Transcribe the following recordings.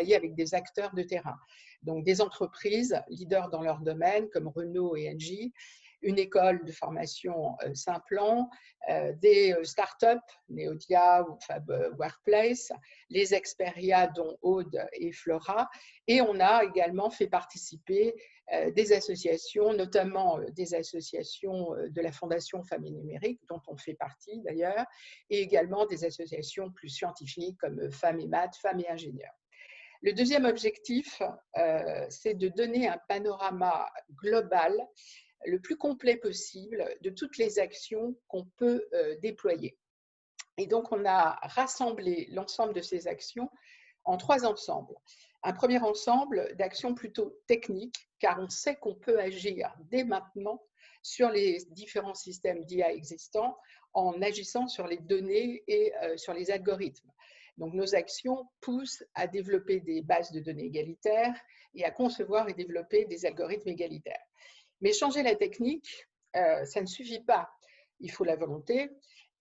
travailler avec des acteurs de terrain. Donc des entreprises leaders dans leur domaine comme Renault et Engie, une école de formation Simplon, des startups, Neodia ou Fab Workplace, les Experia dont Aude et Flora, et on a également fait participer des associations, notamment des associations de la Fondation Femmes et Numérique, dont on fait partie d'ailleurs, et également des associations plus scientifiques comme Femmes et Maths, Femmes et Ingénieurs. Le deuxième objectif, c'est de donner un panorama global le plus complet possible de toutes les actions qu'on peut déployer. Et donc, on a rassemblé l'ensemble de ces actions en 3 ensembles. Un premier ensemble d'actions plutôt techniques, car on sait qu'on peut agir dès maintenant sur les différents systèmes d'IA existants en agissant sur les données et sur les algorithmes. Donc, nos actions poussent à développer des bases de données égalitaires et à concevoir et développer des algorithmes égalitaires. Mais changer la technique, ça ne suffit pas. Il faut la volonté.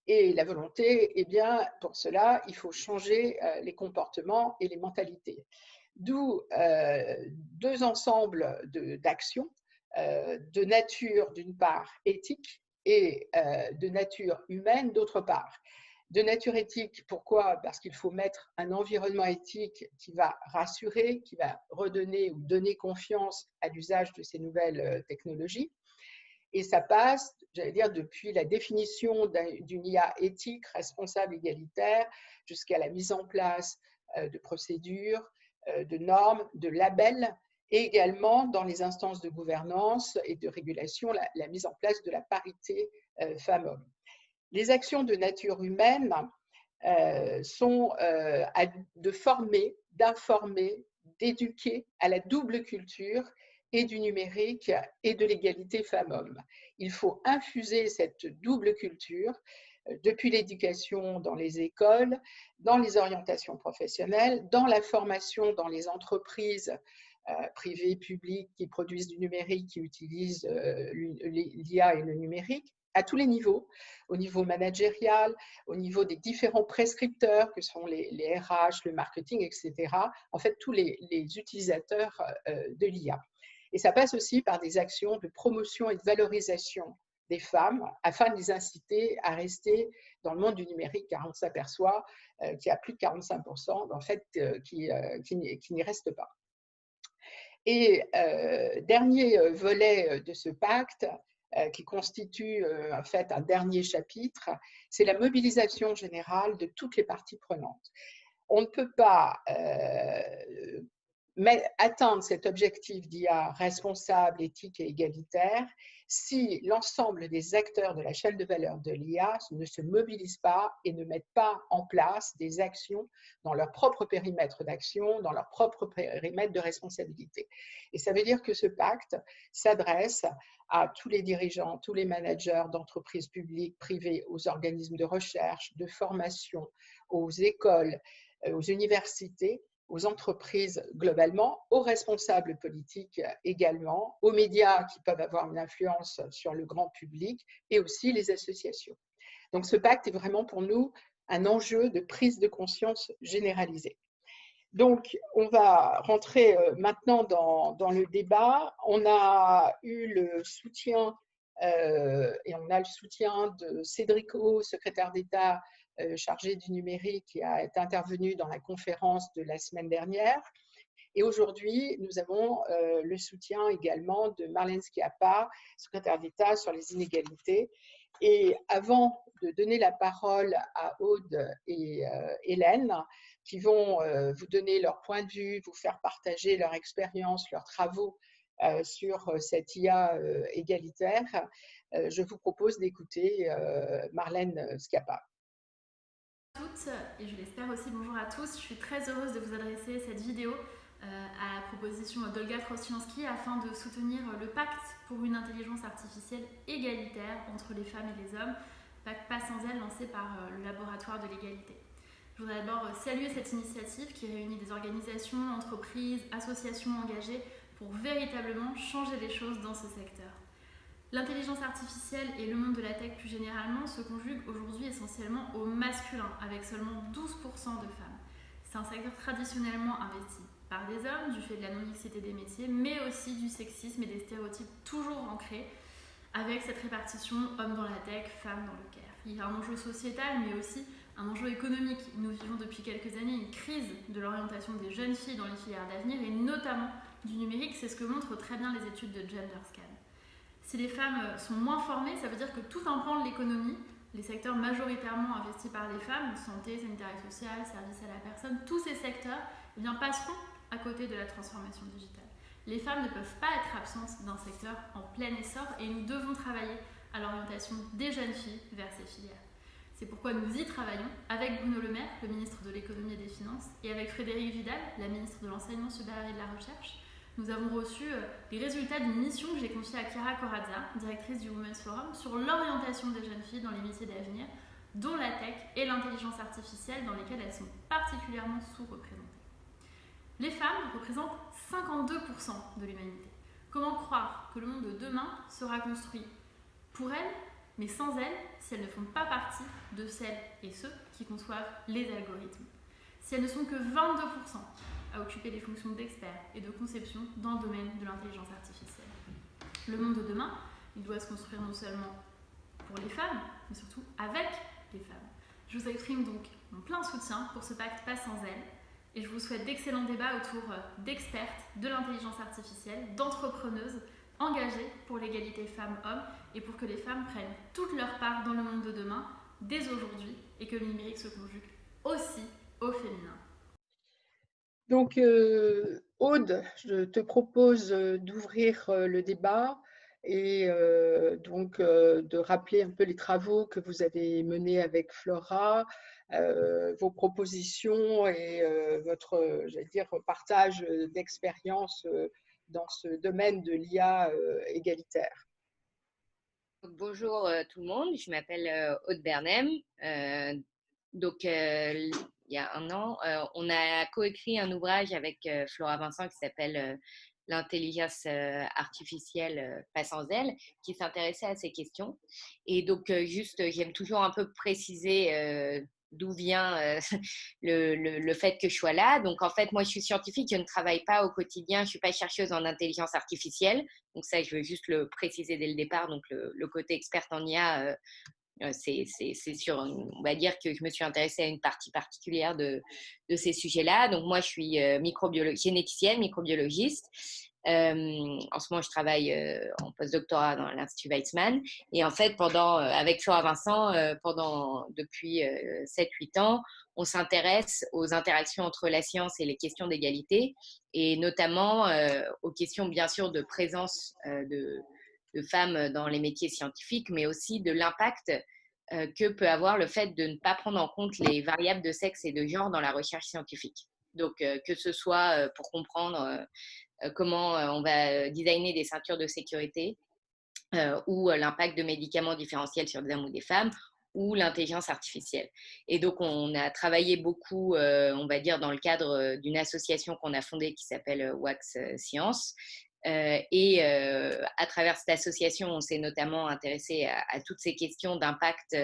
Et la volonté, eh bien, pour cela, il faut changer les comportements et les mentalités. D'où 2 ensembles d'actions de nature, d'une part, éthique et de nature humaine, d'autre part. De nature éthique, pourquoi? Parce qu'il faut mettre un environnement éthique qui va rassurer, qui va redonner ou donner confiance à l'usage de ces nouvelles technologies. Et ça passe, j'allais dire, depuis la définition d'une IA éthique, responsable, égalitaire, jusqu'à la mise en place de procédures, de normes, de labels, et également dans les instances de gouvernance et de régulation, la mise en place de la parité femmes-hommes. Les actions de nature humaine sont de former, d'informer, d'éduquer à la double culture et du numérique et de l'égalité femmes-hommes. Il faut infuser cette double culture depuis l'éducation dans les écoles, dans les orientations professionnelles, dans la formation dans les entreprises privées, publiques qui produisent du numérique, qui utilisent l'IA et le numérique, à tous les niveaux, au niveau managérial, au niveau des différents prescripteurs que sont les RH, le marketing, etc. En fait, tous les utilisateurs de l'IA. Et ça passe aussi par des actions de promotion et de valorisation des femmes afin de les inciter à rester dans le monde du numérique, car on s'aperçoit qu'il y a plus de 45% en fait, qui n'y restent pas. Et dernier volet de ce pacte, qui constitue en fait un dernier chapitre, c'est la mobilisation générale de toutes les parties prenantes. On ne peut pas atteindre cet objectif d'IA responsable, éthique et égalitaire si l'ensemble des acteurs de la chaîne de valeur de l'IA ne se mobilisent pas et ne mettent pas en place des actions dans leur propre périmètre d'action, dans leur propre périmètre de responsabilité. Et ça veut dire que ce pacte s'adresse à tous les dirigeants, tous les managers d'entreprises publiques, privées, aux organismes de recherche, de formation, aux écoles, aux universités, aux entreprises globalement, aux responsables politiques également, aux médias qui peuvent avoir une influence sur le grand public et aussi les associations. Donc ce pacte est vraiment pour nous un enjeu de prise de conscience généralisée. Donc on va rentrer maintenant dans le débat. On a eu le soutien et on a le soutien de Cédric O, secrétaire d'État chargé du numérique, qui a été intervenu dans la conférence de la semaine dernière. Et aujourd'hui, nous avons le soutien également de Marlène Schiappa, secrétaire d'État sur les inégalités. Et avant de donner la parole à Aude et Hélène, qui vont vous donner leur point de vue, vous faire partager leur expérience, leurs travaux sur cette IA égalitaire, je vous propose d'écouter Marlène Schiappa. Toutes, et je l'espère aussi bonjour à tous. Je suis très heureuse de vous adresser cette vidéo à la proposition d'Olga Kroscianski afin de soutenir le pacte pour une intelligence artificielle égalitaire entre les femmes et les hommes, pacte pas sans elle lancé par le laboratoire de l'égalité. Je voudrais d'abord saluer cette initiative qui réunit des organisations, entreprises, associations engagées pour véritablement changer les choses dans ce secteur. L'intelligence artificielle et le monde de la tech plus généralement se conjuguent aujourd'hui essentiellement au masculin, avec seulement 12% de femmes. C'est un secteur traditionnellement investi par des hommes, du fait de la non-mixité des métiers, mais aussi du sexisme et des stéréotypes toujours ancrés, avec cette répartition hommes dans la tech, femmes dans le care. Il y a un enjeu sociétal, mais aussi un enjeu économique. Nous vivons depuis quelques années une crise de l'orientation des jeunes filles dans les filières d'avenir, et notamment du numérique. C'est ce que montrent très bien les études de GenderScan. Si les femmes sont moins formées, ça veut dire que tout un pan de l'économie, les secteurs majoritairement investis par les femmes, santé, sanitaire et sociale, services à la personne, tous ces secteurs passeront à côté de la transformation digitale. Les femmes ne peuvent pas être absentes d'un secteur en plein essor, et nous devons travailler à l'orientation des jeunes filles vers ces filières. C'est pourquoi nous y travaillons avec Bruno Le Maire, le ministre de l'économie et des finances, et avec Frédérique Vidal, la ministre de l'enseignement supérieur et de la recherche. Nous avons reçu les résultats d'une mission que j'ai confiée à Chiara Corazza, directrice du Women's Forum, sur l'orientation des jeunes filles dans les métiers d'avenir, dont la tech et l'intelligence artificielle, dans lesquelles elles sont particulièrement sous-représentées. Les femmes représentent 52% de l'humanité. Comment croire que le monde de demain sera construit pour elles, mais sans elles, si elles ne font pas partie de celles et ceux qui conçoivent les algorithmes? Si elles ne sont que 22% à occuper les fonctions d'experts et de conception dans le domaine de l'intelligence artificielle. Le monde de demain, il doit se construire non seulement pour les femmes, mais surtout avec les femmes. Je vous exprime donc mon plein soutien pour ce pacte Pas sans elles, et je vous souhaite d'excellents débats autour d'expertes de l'intelligence artificielle, d'entrepreneuses engagées pour l'égalité femmes-hommes et pour que les femmes prennent toute leur part dans le monde de demain dès aujourd'hui, et que le numérique se conjugue aussi au féminin. Donc, Aude, je te propose d'ouvrir le débat et donc de rappeler un peu les travaux que vous avez menés avec Flora, vos propositions et votre, j'allais dire, partage d'expérience dans ce domaine de l'IA égalitaire. Bonjour tout le monde, je m'appelle Aude Bernem. Il y a un an, on a coécrit un ouvrage avec Flora Vincent qui s'appelle L'intelligence artificielle pas sans elle, qui s'intéressait à ces questions. Et donc, j'aime toujours un peu préciser d'où vient le fait que je sois là. Donc, en fait, moi, je suis scientifique, je ne travaille pas au quotidien, je ne suis pas chercheuse en intelligence artificielle. Donc, ça, je veux juste le préciser dès le départ. Donc, le côté experte en IA, c'est sûr, on va dire que je me suis intéressée à une partie particulière de ces sujets-là. Donc, moi, je suis généticienne, microbiologiste. En ce moment, je travaille en postdoctorat dans l'Institut Weizmann. Et en fait, avec Flora Vincent, depuis 7-8 ans, on s'intéresse aux interactions entre la science et les questions d'égalité, et notamment aux questions, bien sûr, de présence de femmes dans les métiers scientifiques, mais aussi de l'impact que peut avoir le fait de ne pas prendre en compte les variables de sexe et de genre dans la recherche scientifique. Donc, que ce soit pour comprendre comment on va designer des ceintures de sécurité ou l'impact de médicaments différentiels sur des hommes ou des femmes, ou l'intelligence artificielle. Et donc, on a travaillé beaucoup, on va dire, dans le cadre d'une association qu'on a fondée qui s'appelle Wax Science. À travers cette association, on s'est notamment intéressé à toutes ces questions d'impact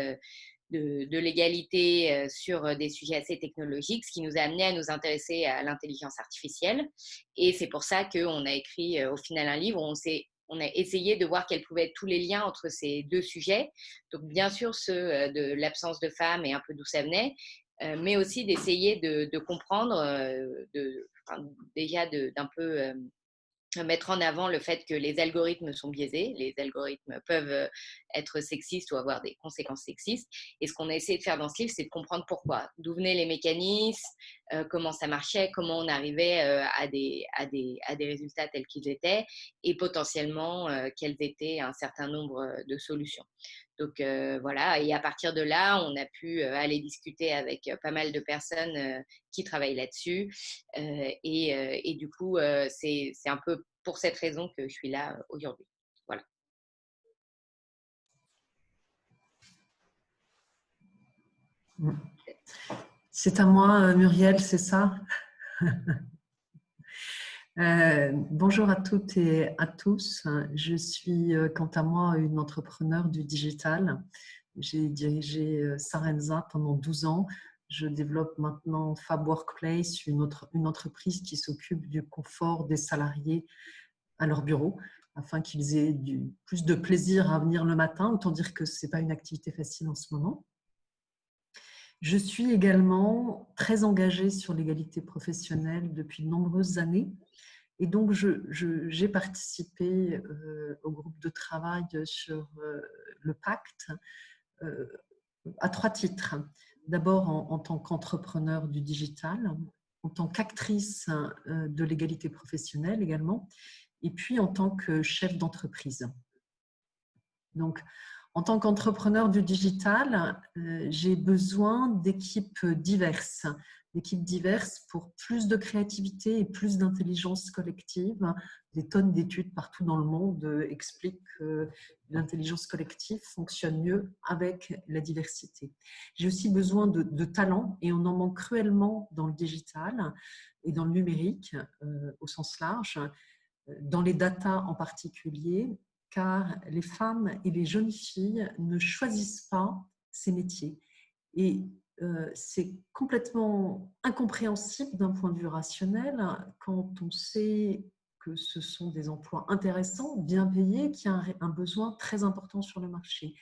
de l'égalité sur des sujets assez technologiques, ce qui nous a amené à nous intéresser à l'intelligence artificielle. Et c'est pour ça qu'on a écrit au final un livre où on a essayé de voir quels pouvaient être tous les liens entre ces deux sujets. Donc, bien sûr, ceux de l'absence de femmes et un peu d'où ça venait, mais aussi d'essayer de comprendre, déjà d'un peu mettre en avant le fait que les algorithmes sont biaisés, les algorithmes peuvent être sexistes ou avoir des conséquences sexistes. Et ce qu'on a essayé de faire dans ce livre, c'est de comprendre pourquoi, d'où venaient les mécanismes, comment ça marchait, comment on arrivait à des résultats tels qu'ils étaient, et potentiellement quels étaient un certain nombre de solutions. Donc voilà, et à partir de là, on a pu aller discuter avec pas mal de personnes qui travaillent là-dessus. Et du coup, c'est un peu pour cette raison que je suis là aujourd'hui. Voilà. C'est à moi, Muriel, c'est ça? Bonjour à toutes et à tous. Je suis, quant à moi, une entrepreneure du digital. J'ai dirigé Sarenza pendant 12 ans, je développe maintenant Fab Workplace, une entreprise qui s'occupe du confort des salariés à leur bureau, afin qu'ils aient plus de plaisir à venir le matin. Autant dire que ce n'est pas une activité facile en ce moment. Je suis également très engagée sur l'égalité professionnelle depuis de nombreuses années. Et donc, j'ai participé au groupe de travail sur le pacte à 3 titres. D'abord en tant qu'entrepreneur du digital, en tant qu'actrice de l'égalité professionnelle également, et puis en tant que chef d'entreprise. Donc, en tant qu'entrepreneur du digital, j'ai besoin d'équipes diverses pour plus de créativité et plus d'intelligence collective. Des tonnes d'études partout dans le monde expliquent que l'intelligence collective fonctionne mieux avec la diversité. J'ai aussi besoin de talent, et on en manque cruellement dans le digital et dans le numérique au sens large, dans les data en particulier, car les femmes et les jeunes filles ne choisissent pas ces métiers. Et c'est complètement incompréhensible d'un point de vue rationnel quand on sait que ce sont des emplois intéressants, bien payés, qui ont un besoin très important sur le marché.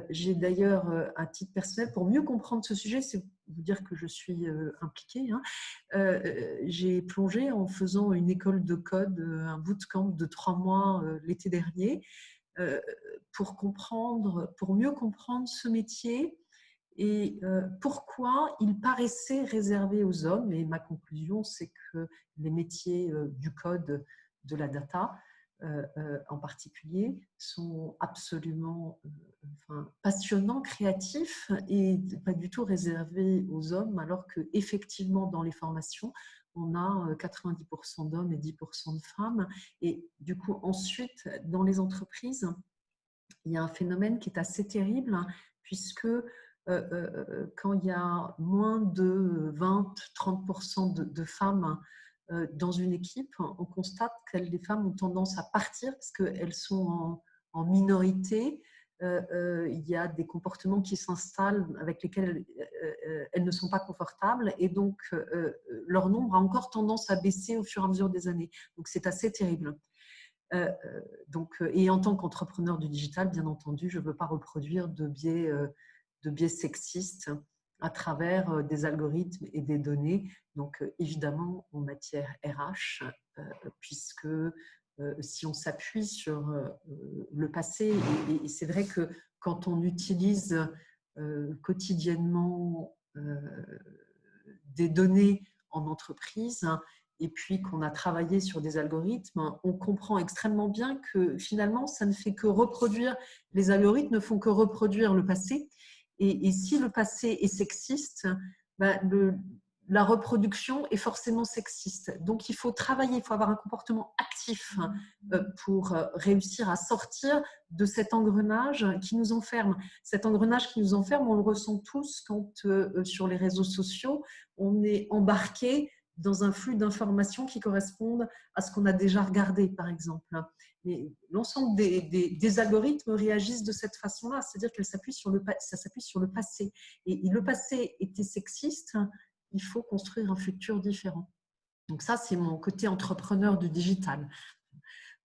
J'ai d'ailleurs, à titre personnel, pour mieux comprendre ce sujet, c'est vous dire que je suis impliquée, j'ai plongé en faisant une école de code, un bootcamp de 3 mois l'été dernier, pour mieux comprendre ce métier et pourquoi il paraissait réservé aux hommes. Et ma conclusion, c'est que les métiers du code, de la data, en particulier, sont absolument passionnants, créatifs et pas du tout réservés aux hommes, alors qu'effectivement, dans les formations, on a 90% d'hommes et 10% de femmes. Et du coup, ensuite, dans les entreprises, il y a un phénomène qui est assez terrible, puisque quand il y a moins de 20-30% de femmes dans une équipe, on constate que les femmes ont tendance à partir parce qu'elles sont en minorité. Il y a des comportements qui s'installent avec lesquels elles ne sont pas confortables, et donc leur nombre a encore tendance à baisser au fur et à mesure des années. Donc c'est assez terrible. Et en tant qu'entrepreneur du digital, bien entendu, je ne veux pas reproduire de biais sexistes à travers des algorithmes et des données. Donc, évidemment, en matière RH, puisque si on s'appuie sur le passé, et c'est vrai que quand on utilise quotidiennement des données en entreprise, et puis qu'on a travaillé sur des algorithmes, on comprend extrêmement bien que finalement, ça ne fait que reproduire, les algorithmes ne font que reproduire le passé. Et si le passé est sexiste, la reproduction est forcément sexiste. Donc, il faut travailler, il faut avoir un comportement actif pour réussir à sortir de cet engrenage qui nous enferme. Cet engrenage qui nous enferme, on le ressent tous quand, sur les réseaux sociaux, on est embarqué dans un flux d'informations qui correspondent à ce qu'on a déjà regardé, par exemple. Mais l'ensemble des algorithmes réagissent de cette façon-là, c'est-à-dire que ça s'appuie sur le passé. Et le passé était sexiste, il faut construire un futur différent. Donc ça, c'est mon côté entrepreneur du digital.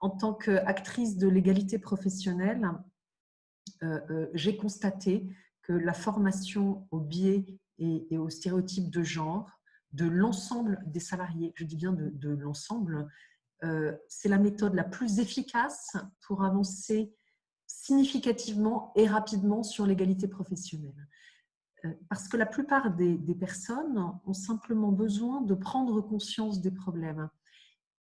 En tant qu'actrice de l'égalité professionnelle, j'ai constaté que la formation aux biais et aux stéréotypes de genre de l'ensemble des salariés, je dis bien de l'ensemble, c'est la méthode la plus efficace pour avancer significativement et rapidement sur l'égalité professionnelle. Parce que la plupart des personnes ont simplement besoin de prendre conscience des problèmes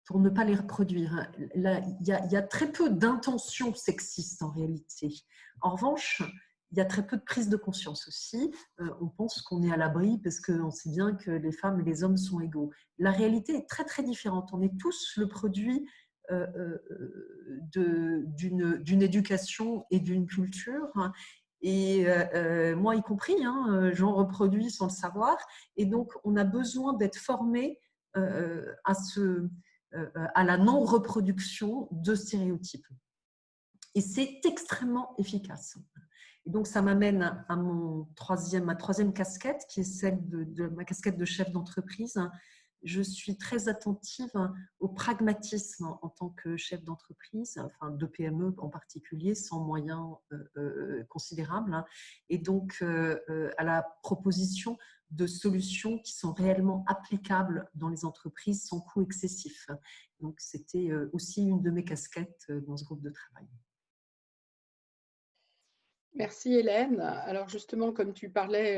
pour ne pas les reproduire. Là, il y a très peu d'intentions sexistes en réalité. En revanche, il y a très peu de prise de conscience aussi. On pense qu'on est à l'abri parce qu'on sait bien que les femmes et les hommes sont égaux. La réalité est très très différente. On est tous le produit d'une éducation et d'une culture. Et moi y compris, j'en reproduis sans le savoir. Et donc, on a besoin d'être formé à la non-reproduction de stéréotypes. Et c'est extrêmement efficace. Et donc, ça m'amène à ma troisième casquette, qui est celle de ma casquette de chef d'entreprise. Je suis très attentive au pragmatisme en tant que chef d'entreprise, enfin de PME en particulier, sans moyens considérables, et donc à la proposition de solutions qui sont réellement applicables dans les entreprises sans coût excessif. Donc, c'était aussi une de mes casquettes dans ce groupe de travail. Merci Hélène. Alors justement, comme tu parlais,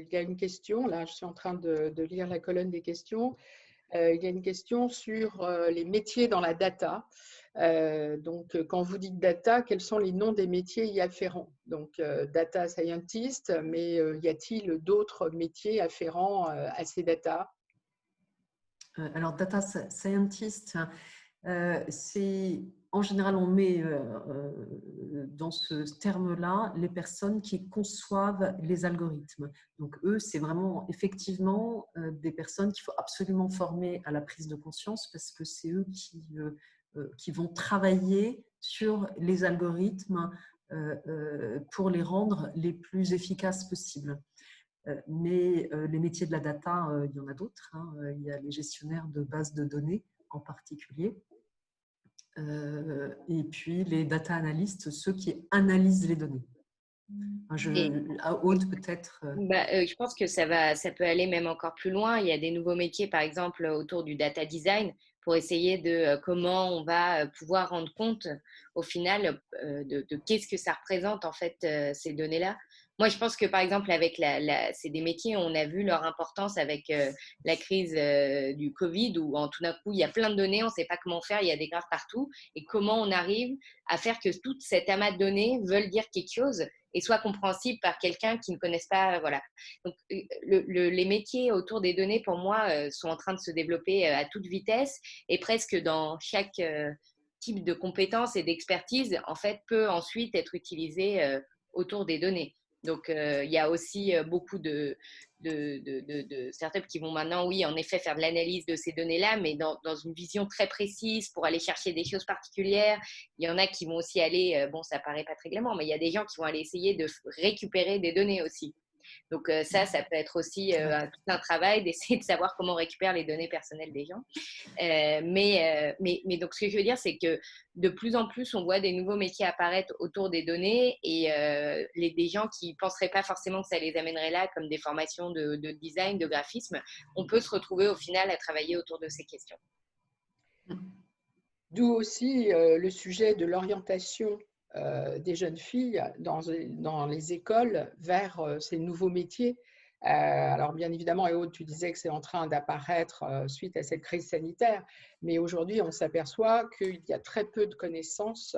il y a une question, là je suis en train de lire la colonne des questions. Il y a une question sur les métiers dans la data. Donc, quand vous dites data, quels sont les noms des métiers y afférents? Donc, data scientist, mais y a-t-il d'autres métiers afférents à ces data? Alors, data scientist, c'est en général, on met dans ce terme-là les personnes qui conçoivent les algorithmes. Donc, eux, c'est vraiment effectivement des personnes qu'il faut absolument former à la prise de conscience parce que c'est eux qui vont travailler sur les algorithmes pour les rendre les plus efficaces possibles. Mais les métiers de la data, il y en a d'autres. Il y a les gestionnaires de bases de données en particulier. Et puis les data analysts, ceux qui analysent les données. À Aude peut-être. Je pense que ça peut aller même encore plus loin. Il y a des nouveaux métiers, par exemple, autour du data design, pour essayer de comment on va pouvoir rendre compte au final de qu'est-ce que ça représente en fait ces données-là. Moi, je pense que par exemple, avec c'est des métiers, on a vu leur importance avec la crise du Covid, où tout d'un coup, il y a plein de données, on ne sait pas comment faire, il y a des graphes partout, et comment on arrive à faire que tout cet amas de données veulent dire quelque chose et soit compréhensible par quelqu'un qui ne connaisse pas. Voilà. Donc, les métiers autour des données, pour moi, sont en train de se développer à toute vitesse et presque dans chaque type de compétences et d'expertise, en fait, peut ensuite être utilisé autour des données. Donc, il y a aussi beaucoup de startups qui vont maintenant, oui, en effet, faire de l'analyse de ces données-là, mais dans une vision très précise pour aller chercher des choses particulières. Il y en a qui vont aussi aller, bon, ça paraît pas très glamour, mais il y a des gens qui vont aller essayer de récupérer des données aussi. Donc ça peut être aussi tout un travail d'essayer de savoir comment on récupère les données personnelles des gens. Mais donc ce que je veux dire, c'est que de plus en plus, on voit des nouveaux métiers apparaître autour des données et des gens qui ne penseraient pas forcément que ça les amènerait là, comme des formations de design, de graphisme, on peut se retrouver au final à travailler autour de ces questions. D'où aussi le sujet de l'orientation des jeunes filles dans les écoles vers ces nouveaux métiers. Alors bien évidemment, et Aude, tu disais que c'est en train d'apparaître suite à cette crise sanitaire, mais aujourd'hui on s'aperçoit qu'il y a très peu de connaissances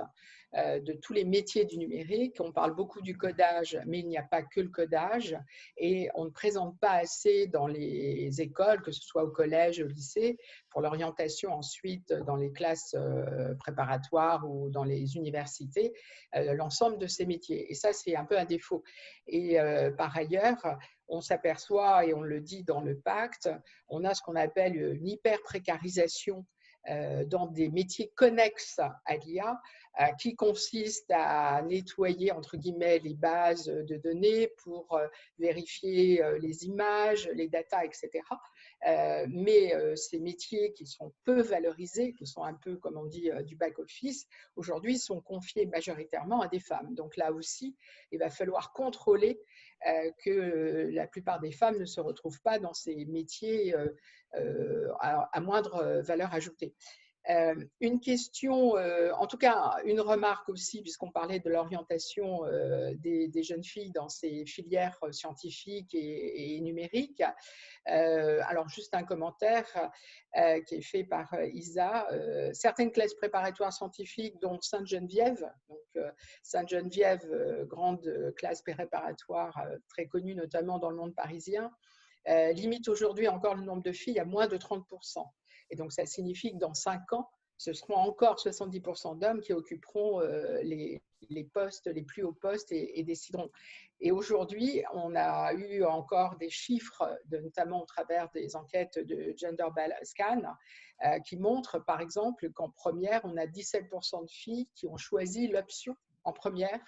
de tous les métiers du numérique. On parle beaucoup du codage, mais il n'y a pas que le codage, et on ne présente pas assez dans les écoles, que ce soit au collège, au lycée, pour l'orientation ensuite dans les classes préparatoires ou dans les universités, l'ensemble de ces métiers. Et ça, c'est un peu un défaut. Et par ailleurs, on s'aperçoit, et on le dit dans le pacte, on a ce qu'on appelle une hyper-précarisation dans des métiers connexes à l'IA, qui consiste à nettoyer, entre guillemets, les bases de données pour vérifier les images, les datas, etc. Mais ces métiers qui sont peu valorisés, qui sont un peu, comme on dit, du back-office, aujourd'hui sont confiés majoritairement à des femmes. Donc là aussi, il va falloir contrôler que la plupart des femmes ne se retrouvent pas dans ces métiers à moindre valeur ajoutée. Une question, en tout cas une remarque aussi, puisqu'on parlait de l'orientation des jeunes filles dans ces filières scientifiques et numériques. Alors juste un commentaire qui est fait par Isa. Certaines classes préparatoires scientifiques, dont Sainte-Geneviève, donc Sainte-Geneviève, grande classe préparatoire très connue notamment dans le monde parisien, limite aujourd'hui encore le nombre de filles à moins de 30%. Et donc, ça signifie que dans 5 ans, ce seront encore 70% d'hommes qui occuperont les postes, les plus hauts postes et décideront. Et aujourd'hui, on a eu encore des chiffres, notamment au travers des enquêtes de Gender Scan, qui montrent, par exemple, qu'en première, on a 17% de filles qui ont choisi l'option en première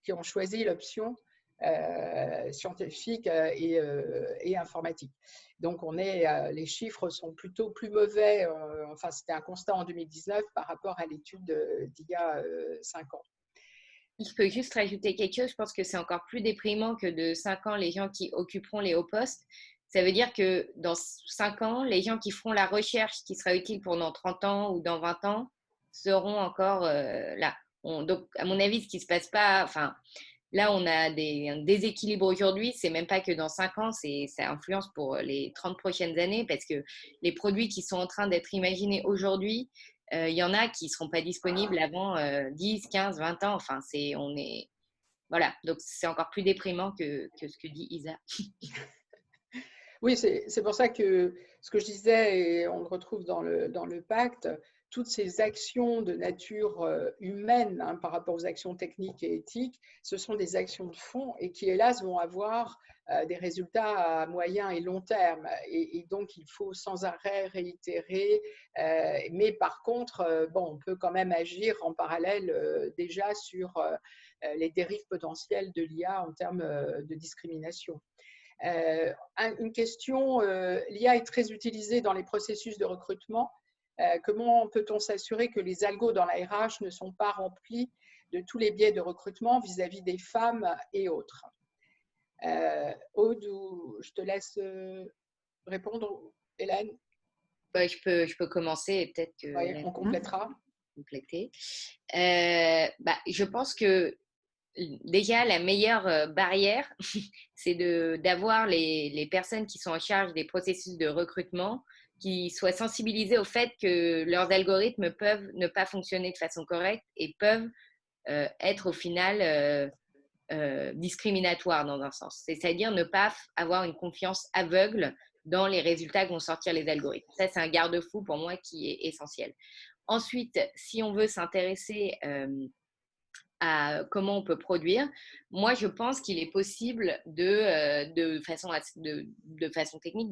qui ont choisi l'option scientifique et informatique. Donc, les chiffres sont plutôt plus mauvais. Enfin, c'était un constat en 2019 par rapport à l'étude d'il y a 5 ans. Je peux juste rajouter quelque chose. Je pense que c'est encore plus déprimant que de 5 ans, les gens qui occuperont les hauts postes. Ça veut dire que dans 5 ans, les gens qui feront la recherche qui sera utile pour dans 30 ans ou dans 20 ans seront encore là. Donc, à mon avis, ce qui ne se passe pas, enfin, là, on a un déséquilibre aujourd'hui. C'est même pas que dans 5 ans, ça influence pour les 30 prochaines années parce que les produits qui sont en train d'être imaginés aujourd'hui, il y en a qui ne seront pas disponibles avant 10, 15, 20 ans. Enfin, voilà. Donc, c'est encore plus déprimant que ce que dit Isa. Oui, c'est pour ça que ce que je disais, et on le retrouve dans le pacte, toutes ces actions de nature humaine par rapport aux actions techniques et éthiques, ce sont des actions de fond et qui, hélas, vont avoir des résultats à moyen et long terme. Et donc, il faut sans arrêt réitérer. Mais par contre, on peut quand même agir en parallèle déjà sur les dérives potentielles de l'IA en termes de discrimination. Une question, l'IA est très utilisée dans les processus de recrutement. Comment peut-on s'assurer que les algos dans la RH ne sont pas remplis de tous les biais de recrutement vis-à-vis des femmes et autres? Aude, je te laisse répondre, Hélène. Je peux commencer et peut-être que Oui, on complétera. Compléter. Je pense que déjà, la meilleure barrière, c'est d'avoir les personnes qui sont en charge des processus de recrutement qui soient sensibilisées au fait que leurs algorithmes peuvent ne pas fonctionner de façon correcte et peuvent être au final discriminatoires dans un sens. C'est-à-dire ne pas avoir une confiance aveugle dans les résultats que vont sortir les algorithmes. Ça, c'est un garde-fou pour moi qui est essentiel. Ensuite, si on veut s'intéresser à comment on peut produire, moi je pense qu'il est possible de façon technique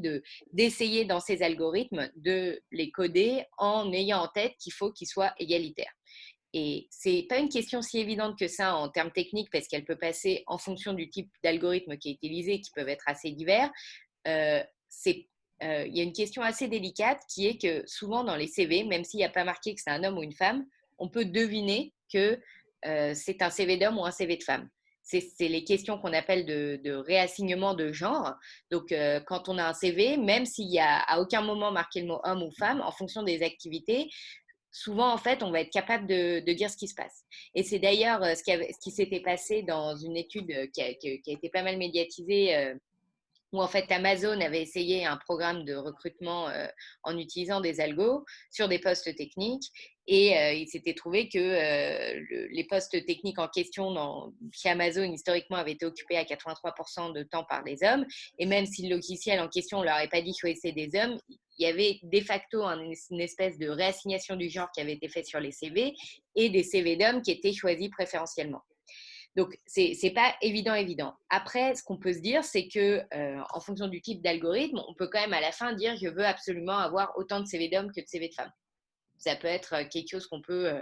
d'essayer dans ces algorithmes de les coder en ayant en tête qu'il faut qu'ils soient égalitaires. Et ce n'est pas une question si évidente que ça en termes techniques parce qu'elle peut passer en fonction du type d'algorithme qui est utilisé, qui peuvent être assez divers. Il y a une question assez délicate qui est que souvent dans les CV, même s'il n'y a pas marqué que c'est un homme ou une femme, on peut deviner que c'est un CV d'homme ou un CV de femme. C'est les questions qu'on appelle de réassignement de genre. Donc, quand on a un CV, même s'il n'y a à aucun moment marqué le mot homme ou femme, en fonction des activités, souvent, en fait, on va être capable de dire ce qui se passe. Et c'est d'ailleurs ce qui s'était passé dans une étude qui a été pas mal médiatisée où en fait Amazon avait essayé un programme de recrutement en utilisant des algos sur des postes techniques et il s'était trouvé que les postes techniques en question chez Amazon historiquement avaient été occupés à 83% de temps par des hommes et même si le logiciel en question ne leur avait pas dit choisissez des hommes, il y avait de facto une espèce de réassignation du genre qui avait été faite sur les CV et des CV d'hommes qui étaient choisis préférentiellement. Donc, ce n'est pas évident. Après, ce qu'on peut se dire, c'est que en fonction du type d'algorithme, on peut quand même à la fin dire je veux absolument avoir autant de CV d'hommes que de CV de femmes. Ça peut être quelque chose qu'on peut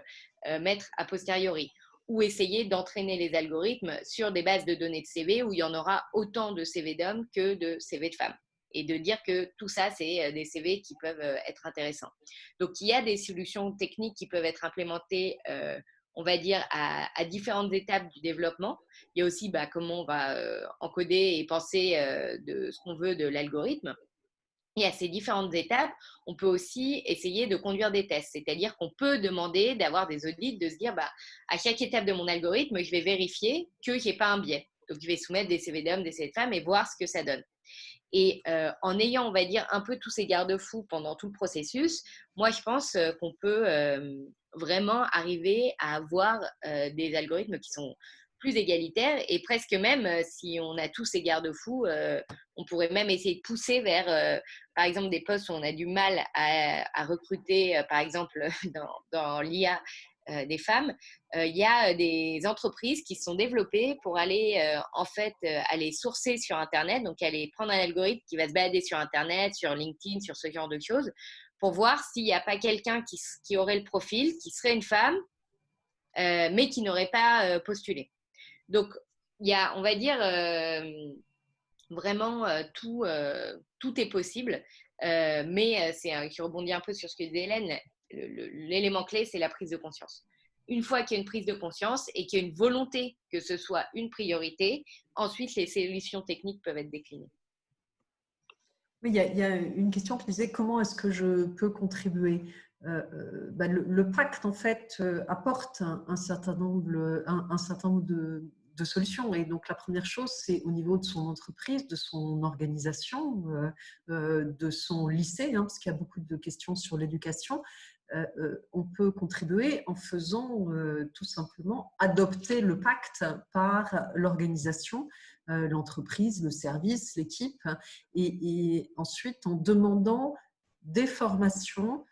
mettre a posteriori. Ou essayer d'entraîner les algorithmes sur des bases de données de CV où il y en aura autant de CV d'hommes que de CV de femmes. Et de dire que tout ça, c'est des CV qui peuvent être intéressants. Donc, il y a des solutions techniques qui peuvent être implémentées on va dire, à différentes étapes du développement. Il y a aussi comment on va encoder et penser de ce qu'on veut de l'algorithme. Et à ces différentes étapes, on peut aussi essayer de conduire des tests. C'est-à-dire qu'on peut demander d'avoir des audits, de se dire, à chaque étape de mon algorithme, je vais vérifier que je n'ai pas un biais. Donc, je vais soumettre des CV d'hommes, des CV de femmes et voir ce que ça donne. Et en ayant, on va dire, un peu tous ces garde-fous pendant tout le processus, moi, je pense qu'on peut vraiment arriver à avoir des algorithmes qui sont plus égalitaires et presque même, si on a tous ces garde-fous, on pourrait même essayer de pousser vers, par exemple, des postes où on a du mal à recruter, par exemple, dans l'IA, des femmes, il y a des entreprises qui se sont développées pour aller aller sourcer sur Internet, donc aller prendre un algorithme qui va se balader sur Internet, sur LinkedIn, sur ce genre de choses, pour voir s'il n'y a pas quelqu'un qui aurait le profil, qui serait une femme, mais qui n'auraient pas postulé. Donc, il y a, on va dire, vraiment tout est possible, mais qui rebondit un peu sur ce que disait Hélène, l'élément clé, c'est la prise de conscience. Une fois qu'il y a une prise de conscience et qu'il y a une volonté que ce soit une priorité, ensuite les solutions techniques peuvent être déclinées. Oui, il y a une question qui disait comment est-ce que je peux contribuer. Le pacte, en fait, apporte un certain nombre de solutions. Et donc, la première chose, c'est au niveau de son entreprise, de son organisation, de son lycée, parce qu'il y a beaucoup de questions sur l'éducation. On peut contribuer en faisant tout simplement adopter le pacte par l'organisation, l'entreprise, le service, l'équipe, et ensuite en demandant des formations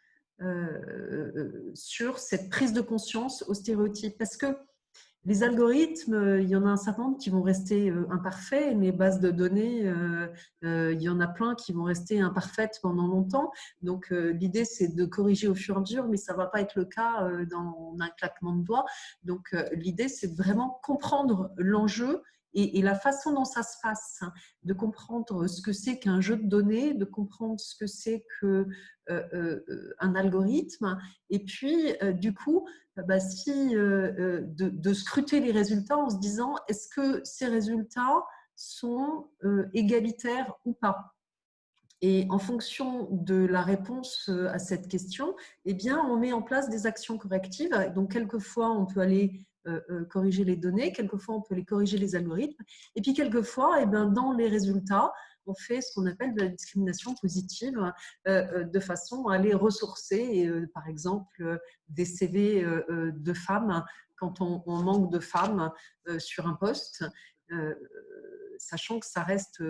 sur cette prise de conscience aux stéréotypes. Parce que les algorithmes, il y en a un certain nombre qui vont rester imparfaits. Les bases de données, il y en a plein qui vont rester imparfaites pendant longtemps. Donc, l'idée, c'est de corriger au fur et à mesure, mais ça ne va pas être le cas dans un claquement de doigts. Donc, l'idée, c'est de vraiment comprendre l'enjeu et la façon dont ça se passe, de comprendre ce que c'est qu'un jeu de données, de comprendre ce que c'est qu'un algorithme, et puis, du coup, de scruter les résultats en se disant est-ce que ces résultats sont égalitaires ou pas. Et en fonction de la réponse à cette question, eh bien, on met en place des actions correctives. Donc, quelquefois, on peut aller corriger les données, quelquefois, on peut les corriger les algorithmes. Et puis, quelquefois, eh bien, dans les résultats, on fait ce qu'on appelle de la discrimination positive de façon à aller ressourcer, par exemple, des CV de femmes quand on manque de femmes sur un poste. Sachant que ça reste,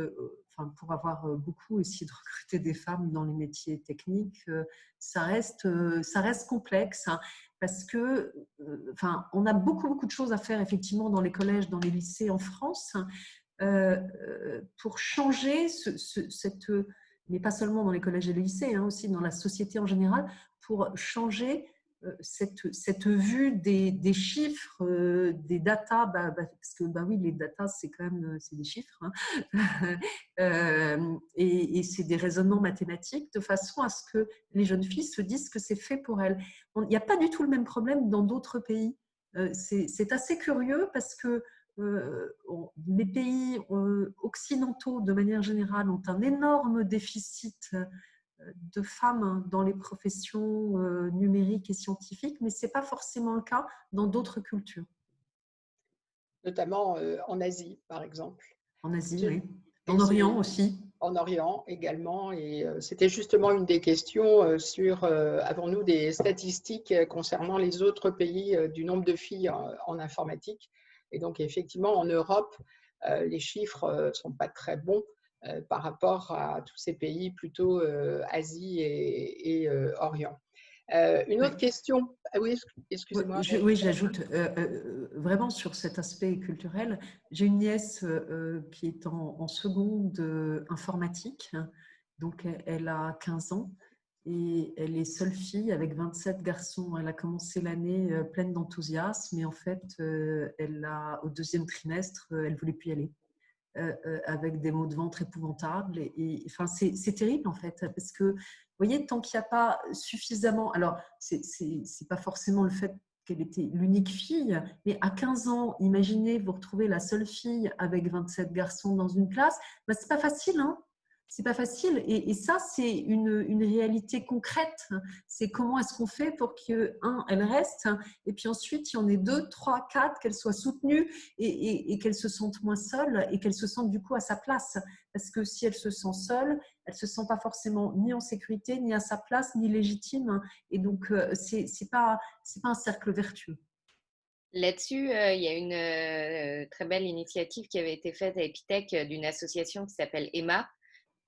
pour avoir beaucoup essayé de recruter des femmes dans les métiers techniques, ça reste complexe, parce que, on a beaucoup de choses à faire effectivement dans les collèges, dans les lycées en France, pour changer mais pas seulement dans les collèges et les lycées, aussi dans la société en général, pour changer cette vue des chiffres, des datas, parce que oui, les datas, c'est quand même c'est des chiffres, et c'est des raisonnements mathématiques, de façon à ce que les jeunes filles se disent que c'est fait pour elles. Il n'y a pas du tout le même problème dans d'autres pays. C'est assez curieux parce que les pays occidentaux, de manière générale, ont un énorme déficit de femmes dans les professions numériques et scientifiques, mais ce n'est pas forcément le cas dans d'autres cultures. Notamment en Asie, par exemple. En Asie, oui. En Orient aussi. En Orient également. Et c'était justement une des questions sur avons-nous des statistiques concernant les autres pays du nombre de filles en informatique. Et donc, effectivement, en Europe, les chiffres ne sont pas très bons par rapport à tous ces pays, plutôt Asie et Orient. Une autre question. Ah oui, excusez-moi. Oui, j'ajoute vraiment sur cet aspect culturel. J'ai une nièce qui est en seconde informatique. Donc, elle a 15 ans et elle est seule fille avec 27 garçons. Elle a commencé l'année pleine d'enthousiasme, mais en fait, au deuxième trimestre, elle ne voulait plus y aller. Avec des maux de ventre épouvantables. C'est terrible, en fait, parce que, vous voyez, tant qu'il n'y a pas suffisamment… Alors, ce n'est pas forcément le fait qu'elle était l'unique fille, mais à 15 ans, imaginez, vous retrouvez la seule fille avec 27 garçons dans une classe, ce n'est pas facile, hein. C'est pas facile, et ça, c'est une réalité concrète. C'est comment est-ce qu'on fait pour que, elle reste, et puis ensuite, il y en ait 2, 3, 4, qu'elle soit soutenue et qu'elle se sente moins seule et qu'elle se sente du coup à sa place. Parce que si elle se sent seule, elle ne se sent pas forcément ni en sécurité, ni à sa place, ni légitime. Et donc, c'est pas un cercle vertueux. Là-dessus, il y a une très belle initiative qui avait été faite à Epitech d'une association qui s'appelle Emma,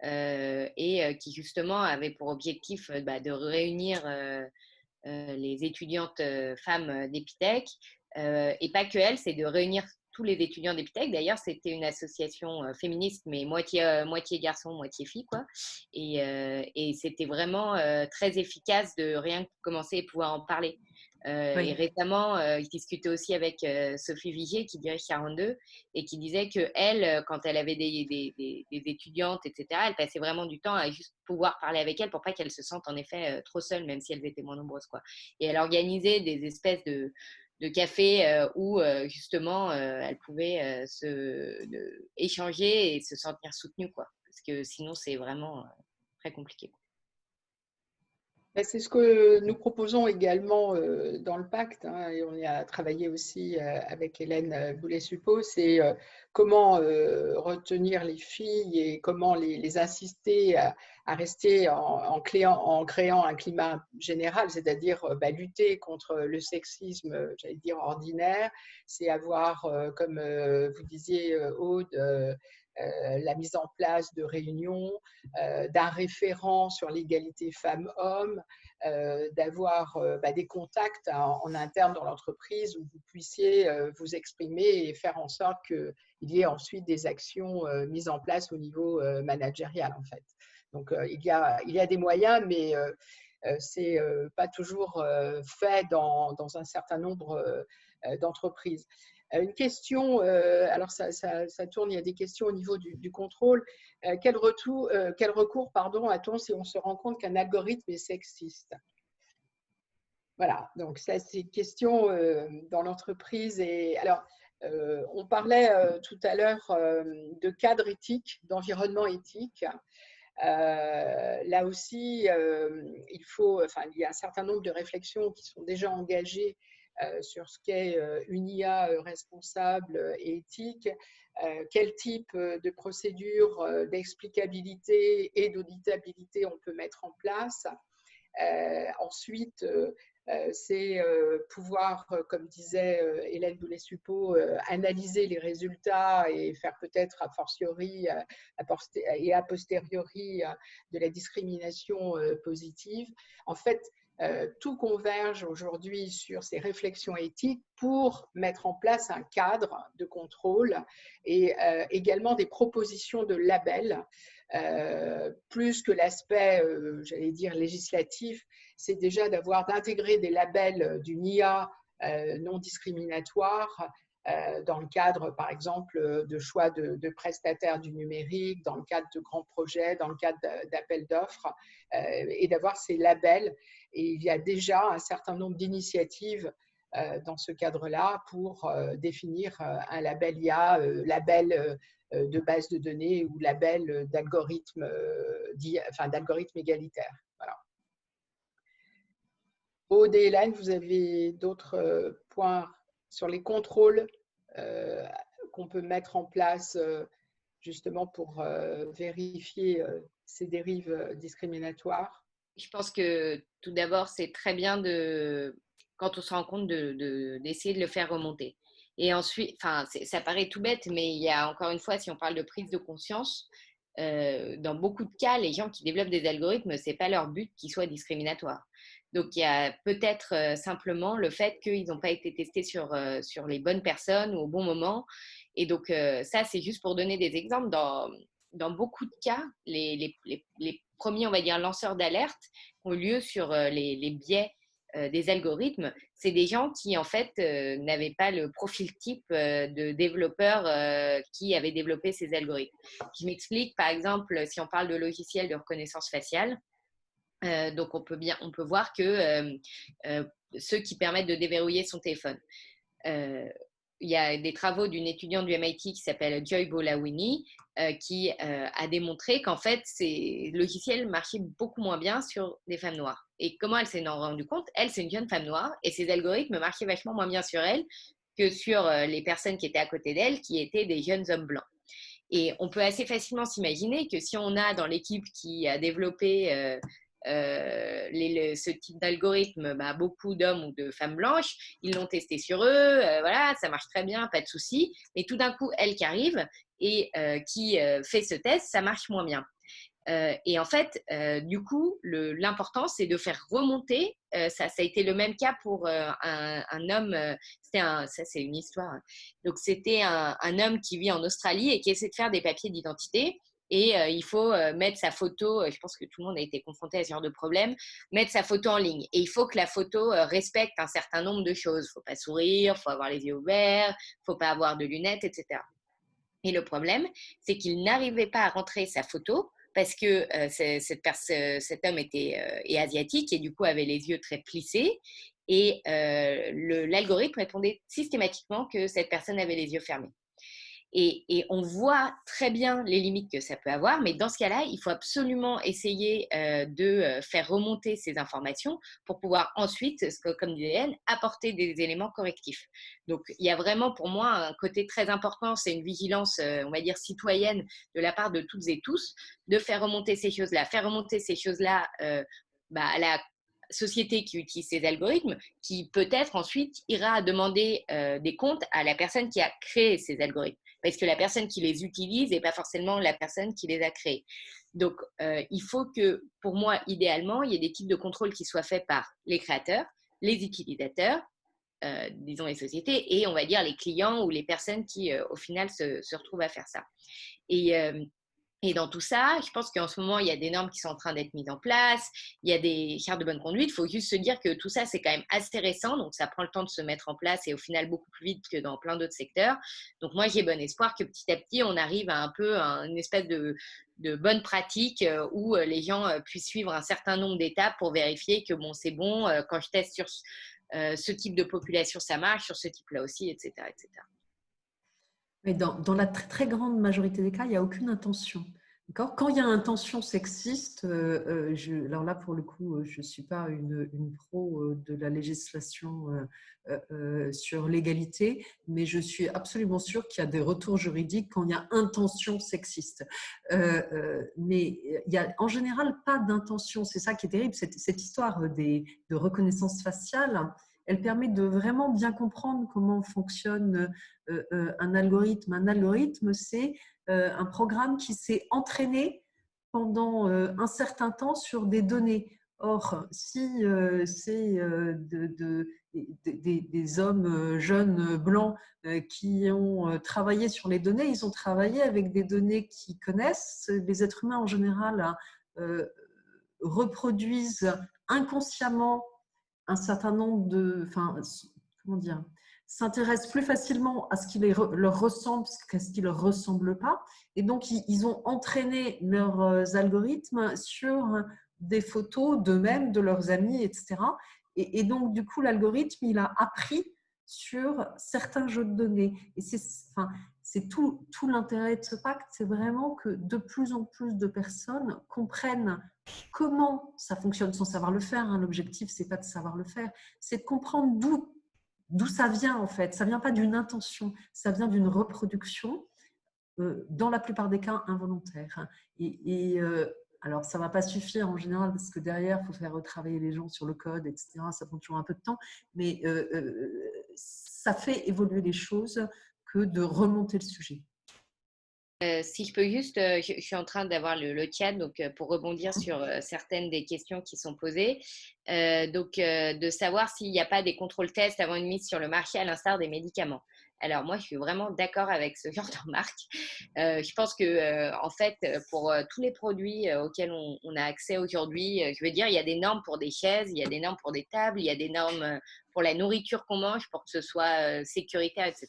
et qui justement avait pour objectif de réunir les étudiantes femmes d'Epitech, et pas que elles, c'est de réunir tous les étudiants d'Epitech. D'ailleurs, c'était une association féministe, mais moitié garçon, moitié fille, quoi. Et c'était vraiment très efficace de rien commencer et pouvoir en parler. Et récemment, je discutais aussi avec Sophie Vigier, qui dirige 42, et qui disait qu'elle, quand elle avait des étudiantes, etc., elle passait vraiment du temps à juste pouvoir parler avec elles pour pas qu'elles se sentent en effet trop seules, même si elles étaient moins nombreuses, quoi. Et elle organisait des espèces de cafés où justement elles pouvaient échanger et se sentir soutenues, quoi. Parce que sinon, c'est vraiment très compliqué. C'est ce que nous proposons également dans le pacte, hein, et on y a travaillé aussi avec Hélène Boulet-Suppot, c'est comment retenir les filles et comment les inciter à rester en créant un climat général, c'est-à-dire lutter contre le sexisme, j'allais dire ordinaire, c'est avoir, comme vous disiez Aude, la mise en place de réunions, d'un référent sur l'égalité femmes-hommes, d'avoir des contacts en interne dans l'entreprise où vous puissiez vous exprimer et faire en sorte qu'il y ait ensuite des actions mises en place au niveau managérial, en fait. Donc, il y a des moyens, mais c'est pas toujours fait dans un certain nombre d'entreprises. Une question, alors ça tourne, il y a des questions au niveau du contrôle. Quel recours a-t-on si on se rend compte qu'un algorithme est sexiste? Voilà, donc ça c'est une question dans l'entreprise. Et alors, on parlait tout à l'heure de cadre éthique, d'environnement éthique. Là aussi, il y a un certain nombre de réflexions qui sont déjà engagées sur ce qu'est une IA responsable et éthique, quel type de procédure d'explicabilité et d'auditabilité on peut mettre en place. Ensuite, c'est pouvoir, comme disait Hélène Boulet-Suppot, analyser les résultats et faire peut-être a fortiori et a posteriori de la discrimination positive. En fait, tout converge aujourd'hui sur ces réflexions éthiques pour mettre en place un cadre de contrôle et également des propositions de labels. Plus que l'aspect, j'allais dire, législatif, c'est déjà d'intégrer des labels d'une IA non discriminatoire dans le cadre, par exemple, de choix de prestataires du numérique, dans le cadre de grands projets, dans le cadre d'appels d'offres, et d'avoir ces labels. Et il y a déjà un certain nombre d'initiatives dans ce cadre-là pour définir un label IA, label de base de données ou label d'algorithme égalitaire. Voilà. Aude et Hélène, vous avez d'autres points sur les contrôles qu'on peut mettre en place justement pour vérifier ces dérives discriminatoires? Je pense que tout d'abord, c'est très bien quand on se rend compte d'essayer de le faire remonter. Et ensuite, ça paraît tout bête, mais il y a encore une fois, si on parle de prise de conscience, dans beaucoup de cas, les gens qui développent des algorithmes, ce n'est pas leur but qu'ils soient discriminatoires. Donc, il y a peut-être simplement le fait qu'ils n'ont pas été testés sur les bonnes personnes ou au bon moment. Et donc, ça, c'est juste pour donner des exemples. Dans beaucoup de cas, les premiers, on va dire, lanceurs d'alerte qui ont eu lieu sur les biais des algorithmes, c'est des gens qui, en fait, n'avaient pas le profil type de développeurs qui avaient développé ces algorithmes. Je m'explique, par exemple, si on parle de logiciels de reconnaissance faciale, donc on peut voir que ceux qui permettent de déverrouiller son téléphone. Il y a des travaux d'une étudiante du MIT qui s'appelle Joy Bolawini qui a démontré qu'en fait, ces logiciels marchaient beaucoup moins bien sur des femmes noires. Et comment elle s'en est rendue compte? Elle, c'est une jeune femme noire et ces algorithmes marchaient vachement moins bien sur elle que sur les personnes qui étaient à côté d'elle, qui étaient des jeunes hommes blancs. Et on peut assez facilement s'imaginer que si on a dans l'équipe qui a développé ce type d'algorithme, beaucoup d'hommes ou de femmes blanches, ils l'ont testé sur eux, voilà, ça marche très bien, pas de souci. Mais tout d'un coup, elle qui arrive et qui fait ce test, ça marche moins bien. Et en fait, du coup, l'important, c'est de faire remonter. Ça a été le même cas pour un homme. Ça, c'est une histoire. Donc, c'était un homme qui vit en Australie et qui essaie de faire des papiers d'identité. et il faut mettre sa photo, je pense que tout le monde a été confronté à ce genre de problème, mettre sa photo en ligne. Et il faut que la photo respecte un certain nombre de choses. Il ne faut pas sourire, il faut avoir les yeux ouverts, il ne faut pas avoir de lunettes, etc. Et le problème, c'est qu'il n'arrivait pas à rentrer sa photo parce que cet homme est asiatique et du coup avait les yeux très plissés. Et l'algorithme répondait systématiquement que cette personne avait les yeux fermés. Et on voit très bien les limites que ça peut avoir, mais dans ce cas-là, il faut absolument essayer de faire remonter ces informations pour pouvoir ensuite, comme disait Hélène, apporter des éléments correctifs. Donc, il y a vraiment pour moi un côté très important, c'est une vigilance, on va dire, citoyenne de la part de toutes et tous, de faire remonter ces choses-là. Faire remonter ces choses-là à la société qui utilise ces algorithmes, qui peut-être ensuite ira demander des comptes à la personne qui a créé ces algorithmes. Parce que la personne qui les utilise n'est pas forcément la personne qui les a créés. Donc, il faut que, pour moi, idéalement, il y ait des types de contrôles qui soient faits par les créateurs, les utilisateurs, disons les sociétés, et on va dire les clients ou les personnes qui, au final, se retrouvent à faire ça. Et dans tout ça, je pense qu'en ce moment, il y a des normes qui sont en train d'être mises en place, il y a des chartes de bonne conduite. Il faut juste se dire que tout ça, c'est quand même assez récent, donc ça prend le temps de se mettre en place et au final beaucoup plus vite que dans plein d'autres secteurs. Donc moi, j'ai bon espoir que petit à petit, on arrive à un peu à une espèce de bonne pratique où les gens puissent suivre un certain nombre d'étapes pour vérifier que bon, c'est bon, quand je teste sur ce type de population, ça marche, sur ce type-là aussi, etc. etc. Mais dans la très, très grande majorité des cas, il n'y a aucune intention. Quand il y a intention sexiste, alors là, pour le coup, je ne suis pas une pro de la législation sur l'égalité, mais je suis absolument sûre qu'il y a des retours juridiques quand il y a intention sexiste. Mais il n'y a en général pas d'intention. C'est ça qui est terrible, cette histoire de reconnaissance faciale. Elle permet de vraiment bien comprendre comment fonctionne un algorithme. Un algorithme, c'est un programme qui s'est entraîné pendant un certain temps sur des données. Or, si c'est des hommes jeunes blancs qui ont travaillé sur les données, ils ont travaillé avec des données qu'ils connaissent. Les êtres humains, en général, reproduisent inconsciemment un certain nombre s'intéressent plus facilement à ce qui leur ressemble qu'à ce qui ne leur ressemble pas. Et donc, ils ont entraîné leurs algorithmes sur des photos d'eux-mêmes, de leurs amis, etc. Et donc, du coup, l'algorithme, il a appris sur certains jeux de données. Et c'est tout l'intérêt de ce pacte, c'est vraiment que de plus en plus de personnes comprennent comment ça fonctionne sans savoir le faire. L'objectif, ce n'est pas de savoir le faire, c'est de comprendre d'où ça vient en fait. Ça ne vient pas d'une intention, ça vient d'une reproduction, dans la plupart des cas involontaire. Alors, ça ne va pas suffire en général parce que derrière, il faut faire retravailler les gens sur le code, etc. Ça prend toujours un peu de temps, mais ça fait évoluer les choses que de remonter le sujet. Si je peux juste, je suis en train d'avoir le chat, donc pour rebondir sur certaines des questions qui sont posées, de savoir s'il n'y a pas des contrôles tests avant une mise sur le marché à l'instar des médicaments. Alors moi, je suis vraiment d'accord avec ce genre de remarque. Je pense que en fait, pour tous les produits auxquels on a accès aujourd'hui, je veux dire, il y a des normes pour des chaises, il y a des normes pour des tables, il y a des normes pour la nourriture qu'on mange, pour que ce soit sécuritaire, etc.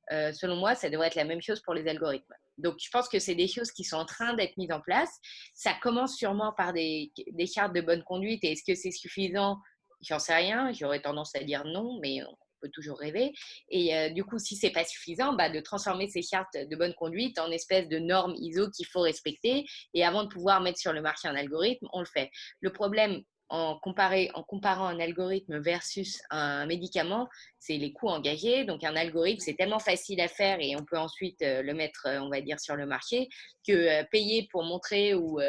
Selon moi, ça devrait être la même chose pour les algorithmes. Donc, je pense que c'est des choses qui sont en train d'être mises en place. Ça commence sûrement par des chartes de bonne conduite. Et est-ce que c'est suffisant? J'en sais rien. J'aurais tendance à dire non, mais on peut toujours rêver. Et du coup, si ce n'est pas suffisant, de transformer ces chartes de bonne conduite en espèces de normes ISO qu'il faut respecter. Et avant de pouvoir mettre sur le marché un algorithme, on le fait. Le problème, en comparant un algorithme versus un médicament, c'est les coûts engagés. Donc, un algorithme, c'est tellement facile à faire et on peut ensuite le mettre, on va dire, sur le marché que payer pour montrer ou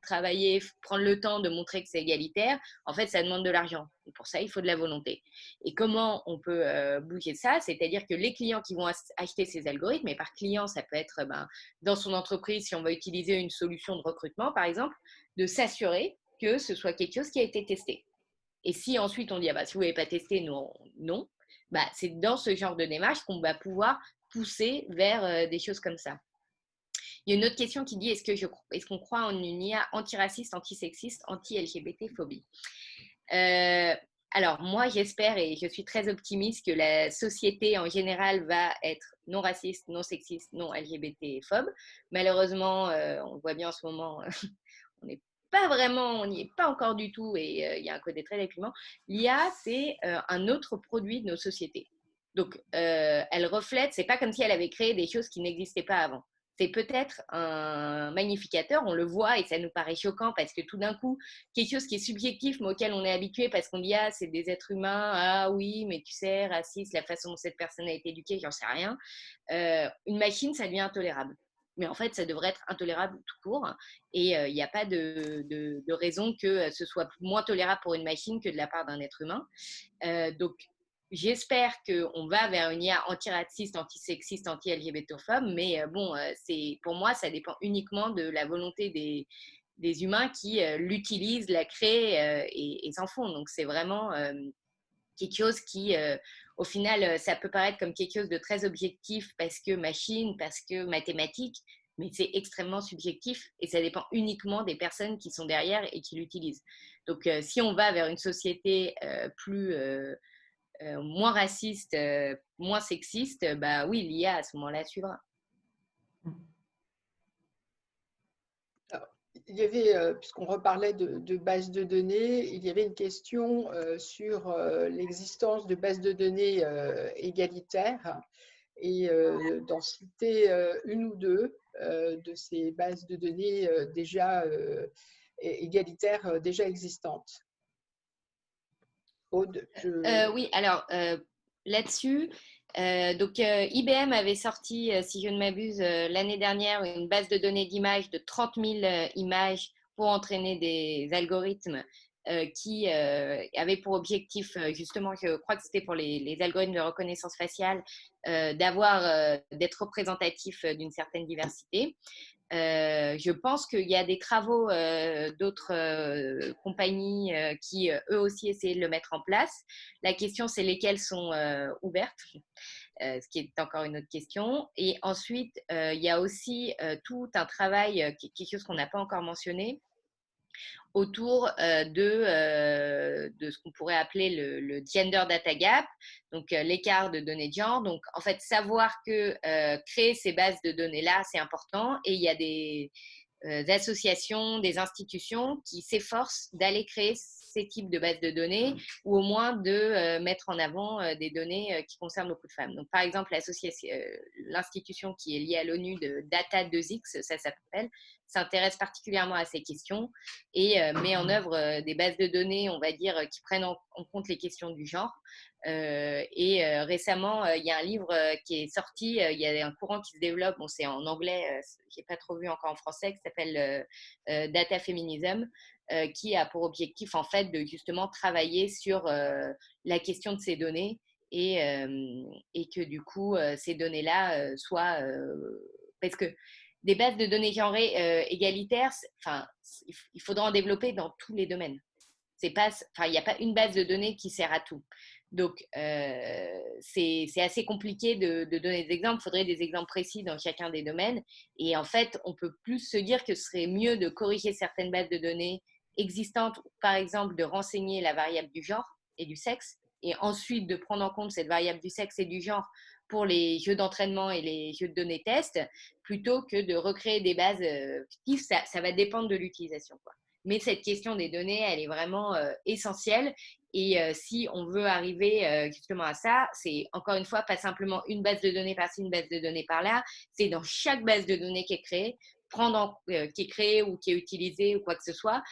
travailler, prendre le temps de montrer que c'est égalitaire, en fait, ça demande de l'argent. Et pour ça, il faut de la volonté. Et comment on peut bouger ça? C'est-à-dire que les clients qui vont acheter ces algorithmes, et par client, ça peut être dans son entreprise, si on va utiliser une solution de recrutement, par exemple, de s'assurer que ce soit quelque chose qui a été testé. Et si ensuite on dit, si vous n'avez pas testé, non, c'est dans ce genre de démarche qu'on va pouvoir pousser vers des choses comme ça. Il y a une autre question qui dit est-ce qu'on croit en une IA antiraciste, antisexiste, anti-LGBT-phobie? Alors, moi, j'espère et je suis très optimiste que la société en général va être non raciste, non sexiste, non LGBT-phobe. Malheureusement, on voit bien en ce moment, on n'est pas vraiment, on n'y est pas encore du tout et il y a un côté très déprimant. L'IA, c'est un autre produit de nos sociétés. Donc, elle reflète, c'est pas comme si elle avait créé des choses qui n'existaient pas avant. C'est peut-être un magnificateur, on le voit et ça nous paraît choquant parce que tout d'un coup, quelque chose qui est subjectif mais auquel on est habitué parce qu'on dit ah c'est des êtres humains, ah oui mais tu sais raciste, la façon dont cette personne a été éduquée, j'en sais rien. Une machine ça devient intolérable. Mais en fait, ça devrait être intolérable tout court. Et il n'y a pas de raison que ce soit moins tolérable pour une machine que de la part d'un être humain. Donc, j'espère qu'on va vers une IA antiraciste, antisexiste, anti-LGBTophobe. Mais bon, pour moi, ça dépend uniquement de la volonté des humains qui l'utilisent, la créent et s'en font. Donc, c'est vraiment quelque chose qui, au final, ça peut paraître comme quelque chose de très objectif parce que machine, parce que mathématique, mais c'est extrêmement subjectif et ça dépend uniquement des personnes qui sont derrière et qui l'utilisent. Donc, si on va vers une société moins raciste, moins sexiste, bah oui, l'IA à ce moment-là suivra. Il y avait, puisqu'on reparlait de bases de données, il y avait une question sur l'existence de bases de données égalitaires et d'en citer une ou deux de ces bases de données déjà égalitaires déjà existantes. Aude, Oui, alors là-dessus, IBM avait sorti, si je ne m'abuse, l'année dernière, une base de données d'images de 30 000 images pour entraîner des algorithmes qui avaient pour objectif, justement, je crois que c'était pour les algorithmes de reconnaissance faciale, d'être représentatifs d'une certaine diversité. Je pense qu'il y a des travaux d'autres compagnies qui, eux aussi, essayaient de le mettre en place. La question, c'est lesquelles sont ouvertes, ce qui est encore une autre question. Et ensuite, il y a aussi tout un travail, quelque chose qu'on n'a pas encore mentionné, autour de ce qu'on pourrait appeler le gender data gap, donc l'écart de données de genre. Donc, en fait, savoir que créer ces bases de données-là, c'est important. Et il y a des associations, des institutions qui s'efforcent d'aller créer ces types de bases de données ou au moins de mettre en avant des données qui concernent beaucoup de femmes. Donc, par exemple, l'institution qui est liée à l'ONU de Data2X, ça s'appelle, s'intéresse particulièrement à ces questions et met en œuvre des bases de données, on va dire, qui prennent en compte les questions du genre. Récemment, il y a un livre qui est sorti, il y a un courant qui se développe, bon, c'est en anglais, je n'ai pas trop vu encore en français, qui s'appelle Data Feminism, qui a pour objectif en fait de justement travailler sur la question de ces données et que du coup ces données-là soient… parce que des bases de données genrées égalitaires, il faudra en développer dans tous les domaines. Il n'y a pas une base de données qui sert à tout. Donc, c'est assez compliqué de donner des exemples. Il faudrait des exemples précis dans chacun des domaines. Et en fait, on peut plus se dire que ce serait mieux de corriger certaines bases de données existantes, par exemple de renseigner la variable du genre et du sexe, et ensuite de prendre en compte cette variable du sexe et du genre pour les jeux d'entraînement et les jeux de données test, plutôt que de recréer des bases fictives. Ça va dépendre de l'utilisation, quoi. Mais cette question des données, elle est vraiment essentielle. Et si on veut arriver justement à ça, c'est encore une fois pas simplement une base de données par-ci, une base de données par-là. C'est dans chaque base de données qui est créée, qui est créée ou qui est utilisée ou quoi que ce soit,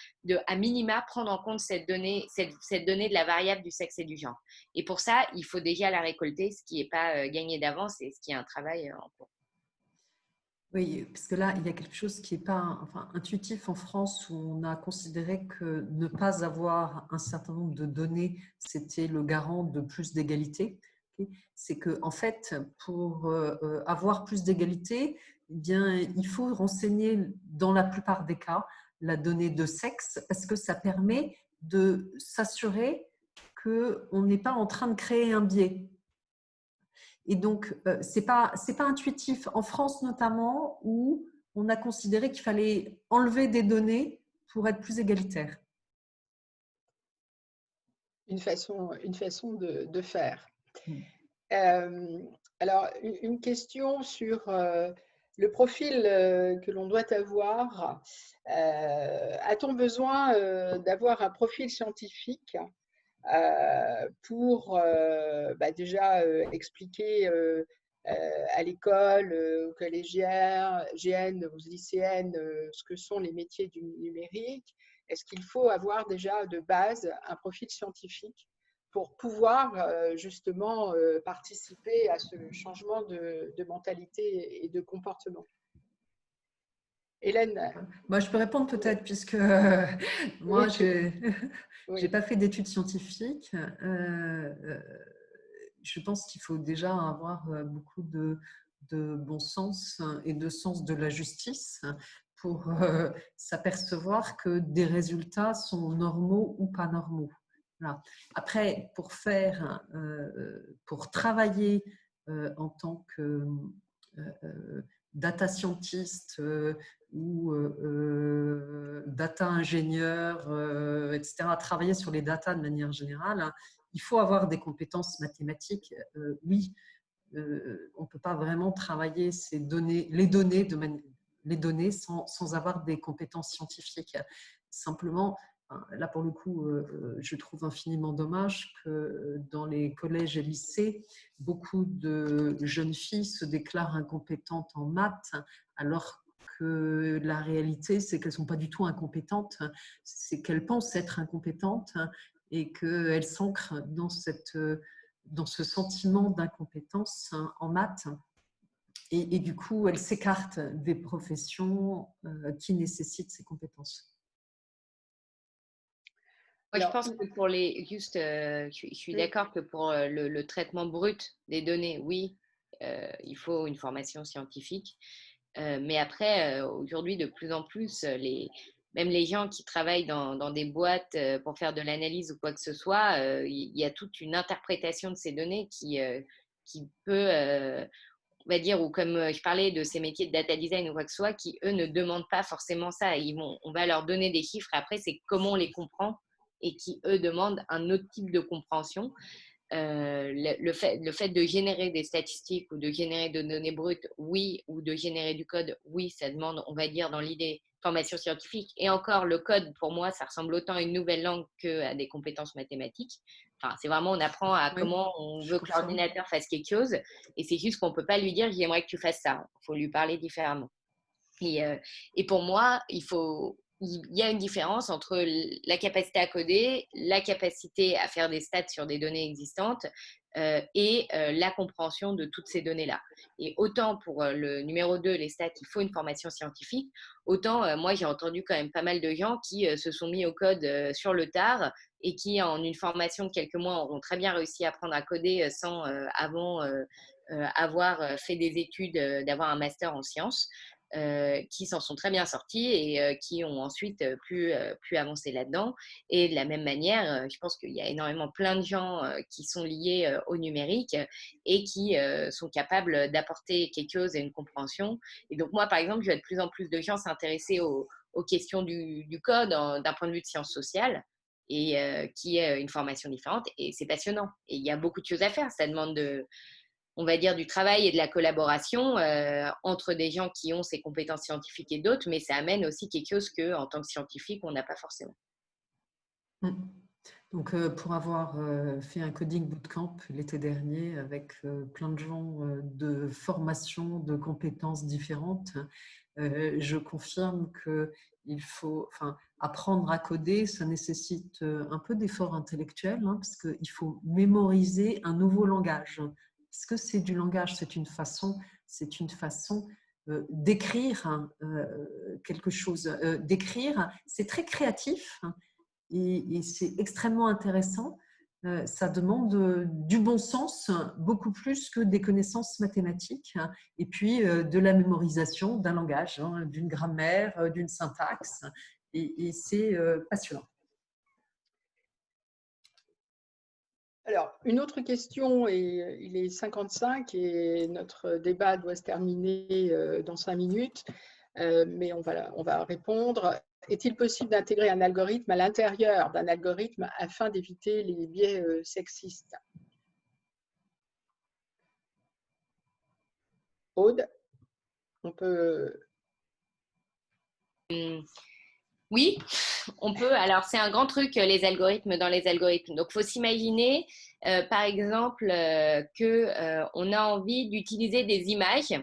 à minima prendre en compte cette donnée de la variable du sexe et du genre. Et pour ça, il faut déjà la récolter, ce qui n'est pas gagné d'avance et ce qui est un travail en cours. Oui, parce que là, il y a quelque chose qui n'est pas intuitif en France où on a considéré que ne pas avoir un certain nombre de données, c'était le garant de plus d'égalité. C'est qu'en fait, pour avoir plus d'égalité, eh bien, il faut renseigner dans la plupart des cas la donnée de sexe parce que ça permet de s'assurer qu'on n'est pas en train de créer un biais. Et donc, ce n'est pas intuitif. En France notamment, où on a considéré qu'il fallait enlever des données pour être plus égalitaire. Une façon de faire. Mm. Alors, une question sur le profil que l'on doit avoir. A-t-on besoin d'avoir un profil scientifique pour déjà expliquer à l'école, aux collégiennes, aux lycéennes, ce que sont les métiers du numérique? Est-ce qu'il faut avoir déjà de base un profil scientifique pour pouvoir justement participer à ce changement de mentalité et de comportement? Hélène? Moi, je peux répondre peut-être, puisque moi, Oui, je oui. n'ai pas fait d'études scientifiques. Je pense qu'il faut déjà avoir beaucoup de bon sens et de sens de la justice pour s'apercevoir que des résultats sont normaux ou pas normaux. Voilà. Après, pour travailler en tant que data scientist ou data ingénieur, etc., travailler sur les data de manière générale, il faut avoir des compétences mathématiques. Oui, on ne peut pas vraiment travailler les données sans avoir des compétences scientifiques. Simplement, là pour le coup, je trouve infiniment dommage que dans les collèges et lycées, beaucoup de jeunes filles se déclarent incompétentes en maths, alors que la réalité, c'est qu'elles ne sont pas du tout incompétentes, c'est qu'elles pensent être incompétentes et qu'elles s'ancrent dans ce sentiment d'incompétence en maths. Et du coup, elles s'écartent des professions qui nécessitent ces compétences. Moi, je pense que pour je suis d'accord que pour le traitement brut des données, oui, il faut une formation scientifique. Mais après, aujourd'hui, de plus en plus, même les gens qui travaillent dans des boîtes pour faire de l'analyse ou quoi que ce soit, il y a toute une interprétation de ces données qui peut, on va dire, ou comme je parlais de ces métiers de data design ou quoi que ce soit, qui, eux, ne demandent pas forcément ça. On va leur donner des chiffres, après, c'est comment on les comprend et qui, eux, demandent un autre type de compréhension. Le fait de générer des statistiques ou de générer de données brutes, oui, ou de générer du code, oui, ça demande, on va dire, dans l'idée, formation scientifique. Et encore, le code, pour moi, ça ressemble autant à une nouvelle langue qu'à des compétences mathématiques. Enfin, c'est vraiment, on apprend à comment on veut que l'ordinateur fasse quelque chose. Et c'est juste qu'on ne peut pas lui dire, j'aimerais que tu fasses ça. Il faut lui parler différemment. Et pour moi, il y a une différence entre la capacité à coder, la capacité à faire des stats sur des données existantes et la compréhension de toutes ces données-là. Et autant pour le numéro 2, les stats, il faut une formation scientifique, autant moi, j'ai entendu quand même pas mal de gens qui se sont mis au code sur le tard et qui, en une formation de quelques mois, auront très bien réussi à apprendre à coder sans avant avoir fait des études, d'avoir un master en sciences. Qui s'en sont très bien sortis et qui ont ensuite pu avancer là-dedans. Et de la même manière, je pense qu'il y a énormément plein de gens qui sont liés au numérique et qui sont capables d'apporter quelque chose et une compréhension. Et donc moi, par exemple, je vois de plus en plus de gens s'intéresser aux questions du code d'un point de vue de sciences sociales et qui est une formation différente. Et c'est passionnant. Et il y a beaucoup de choses à faire. Ça demande on va dire, du travail et de la collaboration entre des gens qui ont ces compétences scientifiques et d'autres, mais ça amène aussi quelque chose qu'en tant que scientifique, on n'a pas forcément. Donc, pour avoir fait un coding bootcamp l'été dernier avec plein de gens de formations, de compétences différentes, je confirme qu'il faut, apprendre à coder, ça nécessite un peu d'effort intellectuel, parce qu'il faut mémoriser un nouveau langage. Parce que c'est du langage, c'est une façon d'écrire quelque chose. D'écrire, c'est très créatif et c'est extrêmement intéressant. Ça demande du bon sens, beaucoup plus que des connaissances mathématiques, et puis de la mémorisation d'un langage, d'une grammaire, d'une syntaxe, et c'est passionnant. Alors, une autre question, et il est 55 et notre débat doit se terminer dans 5 minutes. mais on va répondre. Est-il possible d'intégrer un algorithme à l'intérieur d'un algorithme afin d'éviter les biais sexistes? Aude, on peut… Oui, on peut. Alors, c'est un grand truc, les algorithmes dans les algorithmes. Donc, il faut s'imaginer, par exemple, qu'on a envie d'utiliser des images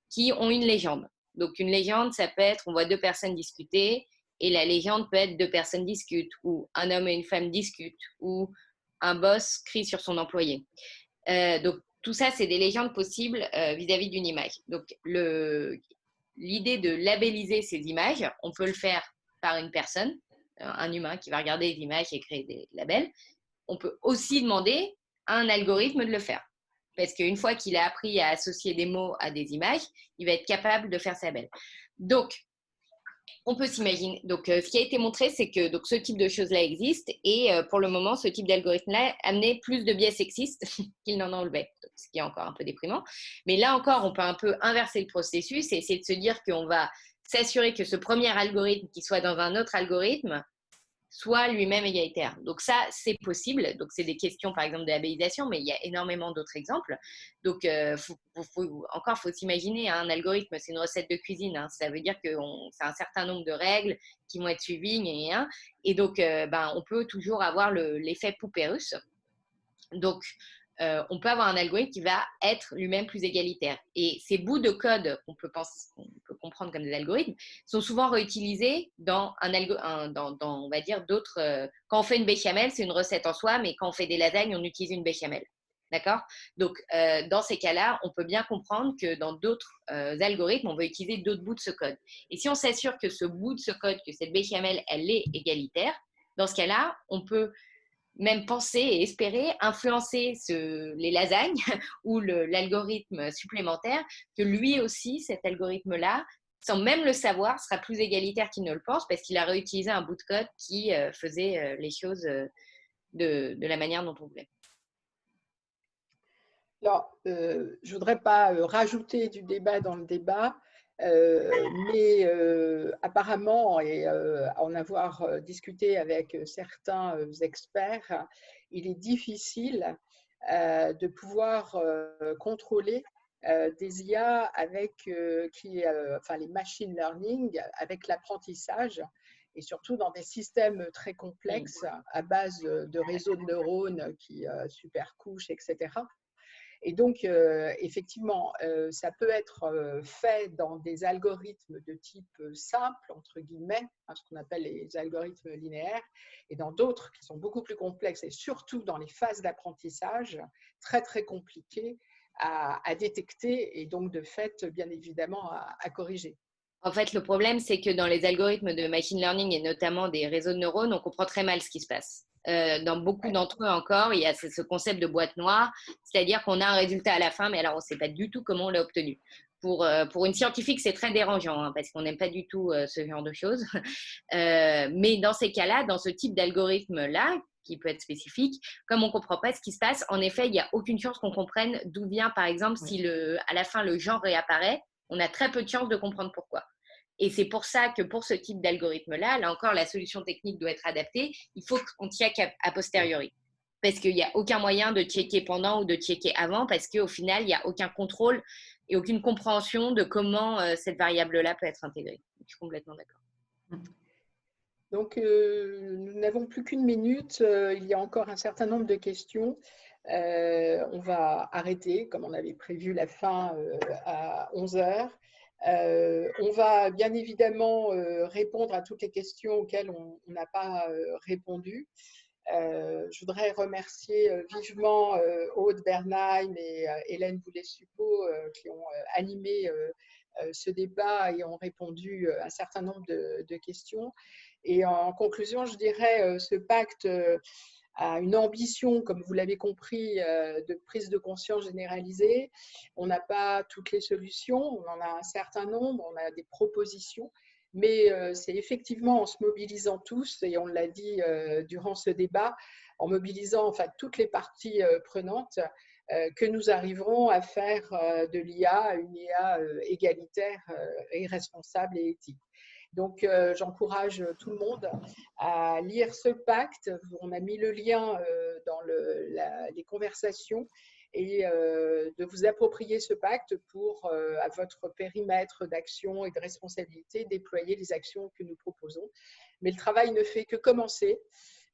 qui ont une légende. Donc, une légende, ça peut être, on voit deux personnes discuter, et la légende peut être deux personnes discutent, ou un homme et une femme discutent, ou un boss crie sur son employé. Donc, tout ça, c'est des légendes possibles vis-à-vis d'une image. Donc, l'idée de labelliser ces images, on peut le faire par une personne, un humain qui va regarder les images et créer des labels. On peut aussi demander à un algorithme de le faire. Parce qu'une fois qu'il a appris à associer des mots à des images, il va être capable de faire ces labels. Donc, on peut s'imaginer. Donc, ce qui a été montré, c'est que donc, ce type de choses-là existe et pour le moment, ce type d'algorithme-là amenait plus de biais sexistes qu'il n'en enlevait, ce qui est encore un peu déprimant. Mais là encore, on peut un peu inverser le processus et essayer de se dire qu'on va s'assurer que ce premier algorithme qui soit dans un autre algorithme soit lui-même égalitaire. Donc ça, c'est possible. Donc c'est des questions, par exemple, de labellisation, mais il y a énormément d'autres exemples. Donc faut s'imaginer, hein, un algorithme, c'est une recette de cuisine. Hein. Ça veut dire que c'est un certain nombre de règles qui vont être suivies. Et donc, on peut toujours avoir l'effet poupée russe. Donc, on peut avoir un algorithme qui va être lui-même plus égalitaire. Et ces bouts de code qu'on peut comprendre comme des algorithmes sont souvent réutilisés dans on va dire, d'autres… quand on fait une béchamel, c'est une recette en soi, mais quand on fait des lasagnes, on utilise une béchamel. D'accord? Donc, dans ces cas-là, on peut bien comprendre que dans d'autres algorithmes, on va utiliser d'autres bouts de ce code. Et si on s'assure que ce bout de ce code, que cette béchamel, elle est égalitaire, dans ce cas-là, on peut même penser et espérer influencer les lasagnes ou l'algorithme supplémentaire, que lui aussi, cet algorithme-là, sans même le savoir, sera plus égalitaire qu'il ne le pense parce qu'il a réutilisé un bout de code qui faisait les choses de la manière dont on voulait. Alors, je ne voudrais pas rajouter du débat dans le débat, mais apparemment, et en avoir discuté avec certains experts, il est difficile de pouvoir contrôler des IA avec les machine learning, avec l'apprentissage, et surtout dans des systèmes très complexes à base de réseaux de neurones qui supercouchent, etc. Et donc, effectivement, ça peut être fait dans des algorithmes de type simple, entre guillemets, hein, ce qu'on appelle les algorithmes linéaires, et dans d'autres qui sont beaucoup plus complexes, et surtout dans les phases d'apprentissage, très, très compliquées à détecter, et donc, de fait, bien évidemment, à corriger. En fait, le problème, c'est que dans les algorithmes de machine learning et notamment des réseaux de neurones, on comprend très mal ce qui se passe. Dans beaucoup d'entre eux encore, il y a ce concept de boîte noire, c'est-à-dire qu'on a un résultat à la fin, mais alors on ne sait pas du tout comment on l'a obtenu. Pour une scientifique, c'est très dérangeant hein, parce qu'on n'aime pas du tout ce genre de choses. Mais dans ces cas-là, dans ce type d'algorithme-là, qui peut être spécifique, comme on ne comprend pas ce qui se passe, en effet, il n'y a aucune chance qu'on comprenne d'où vient, par exemple, si à la fin le genre réapparaît, on a très peu de chances de comprendre pourquoi. Et c'est pour ça que pour ce type d'algorithme-là, là encore, la solution technique doit être adaptée. Il faut qu'on check a posteriori. Parce qu'il n'y a aucun moyen de checker pendant ou de checker avant, parce qu'au final, il n'y a aucun contrôle et aucune compréhension de comment cette variable-là peut être intégrée. Je suis complètement d'accord. Donc, nous n'avons plus qu'une minute. Il y a encore un certain nombre de questions. On va arrêter, comme on avait prévu la fin à 11 heures. On va bien évidemment répondre à toutes les questions auxquelles on n'a pas répondu. Je voudrais remercier vivement Aude Bernheim et Hélène Boulet-Suppot qui ont animé ce débat et ont répondu à un certain nombre de questions. Et en conclusion, je dirais ce pacte a une ambition, comme vous l'avez compris, de prise de conscience généralisée. On n'a pas toutes les solutions, on en a un certain nombre, on a des propositions, mais c'est effectivement en se mobilisant tous, et on l'a dit durant ce débat, en mobilisant toutes les parties prenantes, que nous arriverons à faire de l'IA une IA égalitaire et responsable et éthique. Donc, j'encourage tout le monde à lire ce pacte. On a mis le lien dans les conversations et de vous approprier ce pacte pour, à votre périmètre d'action et de responsabilité, déployer les actions que nous proposons. Mais le travail ne fait que commencer.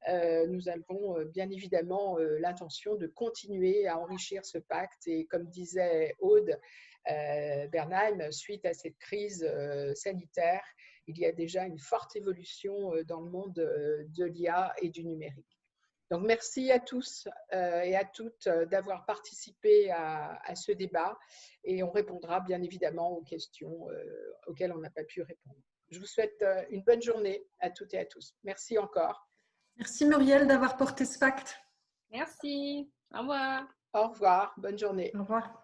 Nous avons bien évidemment l'intention de continuer à enrichir ce pacte et comme disait Aude Bernheim, suite à cette crise sanitaire, il y a déjà une forte évolution dans le monde de l'IA et du numérique. Donc merci à tous et à toutes d'avoir participé à ce débat et on répondra bien évidemment aux questions auxquelles on n'a pas pu répondre. Je vous souhaite une bonne journée à toutes et à tous. Merci encore. Merci Muriel d'avoir porté ce pacte. Merci. Au revoir. Au revoir. Bonne journée. Au revoir.